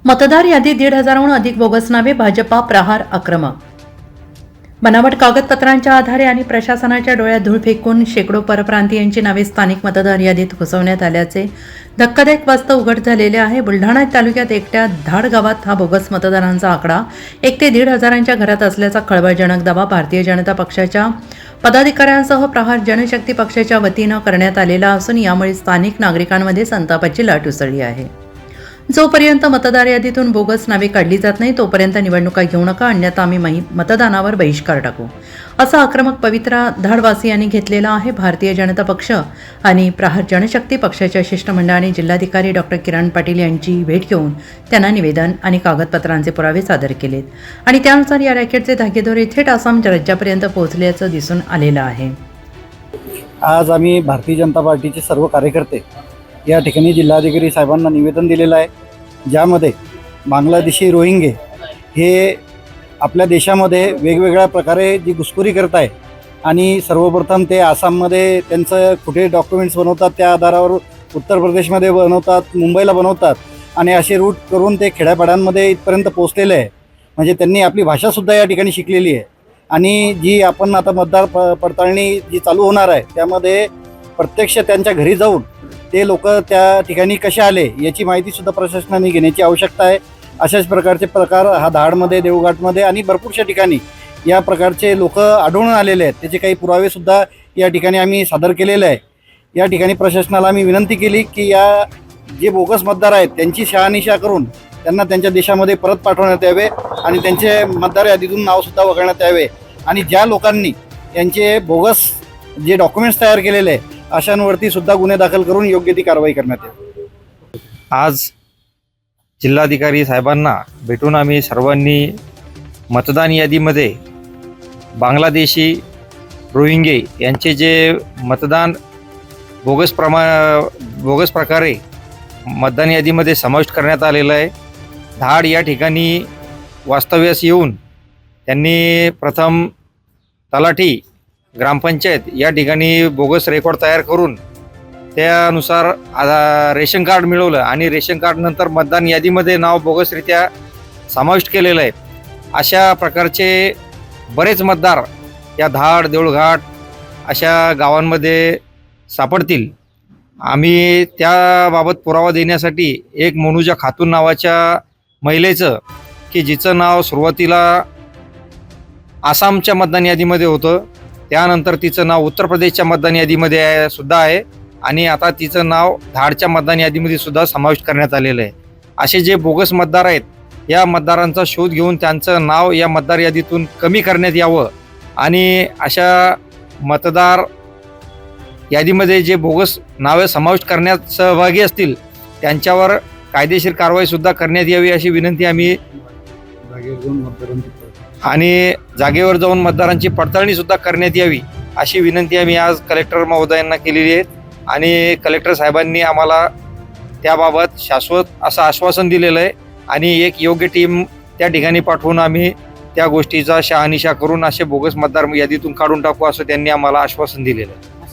मतदार यादीत 1,500हून अधिक बोगस नावे, भाजपा प्रहार आक्रमक. बनावट कागदपत्रांच्या आधारे आणि प्रशासनाच्या डोळ्यात धूळ फेकून शेकडो परप्रांतीयांची नावे स्थानिक मतदार यादीत घुसवण्यात आल्याचे धक्कादायक वास्तव उघड झालेले आहे. बुलढाणा तालुक्यात एकट्या धाड गावात हा बोगस मतदारांचा आकडा 1 ते 1,500च्या घरात असल्याचा खळबळजनक दावा भारतीय जनता पक्षाच्या पदाधिकाऱ्यांसह प्रहार जनशक्ती पक्षाच्या वतीनं करण्यात आलेला असून यामुळे स्थानिक नागरिकांमध्ये संतापाची लाट उसळली आहे. जोपर्यंत मतदार यादीतून बोगस नावे काढली जात नाही तोपर्यंत निवडणुका घेऊ नका, अन्यथा आम्ही मतदानावर बहिष्कार टाकू, असा आक्रमक पवित्रा धाडवासियांनी घेतलेला आहे. भारतीय जनता पक्ष आणि प्रहार जनशक्ती पक्षाच्या शिष्टमंडळाने जिल्हाधिकारी डॉक्टर किरण पाटील यांची भेट घेऊन त्यांना निवेदन आणि कागदपत्रांचे पुरावे सादर केलेत आणि त्यानुसार या रॅकेटचे धागेदोरे थेट आसाम राज्यापर्यंत पोहोचल्याचं दिसून आलेलं आहे. आज आम्ही भारतीय जनता पार्टीचे सर्व कार्यकर्ते या ठिकाणी जिल्हाधिकारी साहेबांना निवेदन दिलेलं आहे, ज्यामध्ये बांगलादेशी रोहिंगे हे आपल्या देशामध्ये वेगवेगळ्या प्रकारे जी घुसखोरी करत आहे आणि सर्वप्रथम ते आसाममध्ये त्यांचं कुठे डॉक्युमेंट्स बनवतात, त्या आधारावर उत्तर प्रदेशमध्ये बनवतात, मुंबईला बनवतात आणि असे रूट करून ते खेड्यापाड्यांमध्ये इथपर्यंत पोहोचलेले आहे. म्हणजे त्यांनी आपली भाषासुद्धा या ठिकाणी शिकलेली आहे आणि जी आपण आता मतदार पडताळणी जी चालू होणार आहे त्यामध्ये प्रत्यक्ष त्यांच्या घरी जाऊन ते लोक त्या ठिकाणी कसे आले याची माहितीसुद्धा प्रशासनाने घेण्याची आवश्यकता आहे. अशाच प्रकारचे प्रकार हा धाडमध्ये, देवघाटमध्ये आणि भरपूरशा ठिकाणी या प्रकारचे लोक आढळून आलेले आहेत. त्याचे काही पुरावेसुद्धा या ठिकाणी आम्ही सादर केलेले आहे. या ठिकाणी प्रशासनाला आम्ही विनंती केली की या जे बोगस मतदार आहेत त्यांची शहानिशा करून त्यांना त्यांच्या देशामध्ये परत पाठवण्यात यावे आणि त्यांचे मतदार यादीतून नावसुद्धा वगळण्यात यावे आणि ज्या लोकांनी त्यांचे बोगस जे डॉक्युमेंट्स तयार केलेले आहे अशांवरती सुद्धा गुन्हे दाखल करून योग्य ती कारवाई करण्यात येईल. आज जिल्हाधिकारी साहेबांना भेटून आम्ही सर्वांनी मतदान यादीमध्ये बांगलादेशी रोहिंगे यांचे जे मतदान बोगस प्रकारे मतदान यादीमध्ये समाविष्ट करण्यात आलेलं आहे. धाड या ठिकाणी वास्तव्यास येऊन त्यांनी प्रथम तलाठी, ग्रामपंचायत या ठिकाणी बोगस रेकॉर्ड तयार करून त्यानुसार रेशन कार्ड मिळवलं आणि रेशन कार्ड नंतर मतदान यादीमध्ये नाव बोगसरित्या समाविष्ट केलेलं आहे. अशा प्रकारचे बरेच मतदार या धाड, देऊळघाट अशा गावांमध्ये सापडतील. आम्ही त्याबाबत पुरावा देण्यासाठी एक मोनुजा खातून नावाच्या महिलेचं, की जिचं नाव सुरुवातीला आसामच्या मतदान यादीमध्ये होतं, त्यानंतर तिचं नाव उत्तर प्रदेशच्या मतदान यादीमध्ये सुद्धा आहे आणि आता तिचं नाव धाडच्या मतदान यादीमध्ये सुद्धा समाविष्ट करण्यात आलेलं आहे. असे जे बोगस मतदार आहेत या मतदारांचा शोध घेऊन त्यांचं नाव या मतदार यादीतून कमी करण्यात यावं आणि अशा मतदार यादीमध्ये जे बोगस नावे समाविष्ट करण्यात सहभागी असतील त्यांच्यावर कायदेशीर कारवाईसुद्धा करण्यात यावी अशी विनंती आम्ही आणि जागेवर जाऊन मतदारांची पडताळणीसुद्धा करण्यात यावी अशी विनंती आम्ही आज कलेक्टर महोदयांना केलेली आहे आणि कलेक्टर साहेबांनी आम्हाला त्याबाबत शाश्वत असं आश्वासन दिलेलं आहे आणि एक योग्य टीम त्या ठिकाणी पाठवून आम्ही त्या गोष्टीचा शहानिशा करून असे बोगस मतदार यादीतून काढून टाकू असं त्यांनी आम्हाला आश्वासन दिलेलं आहे.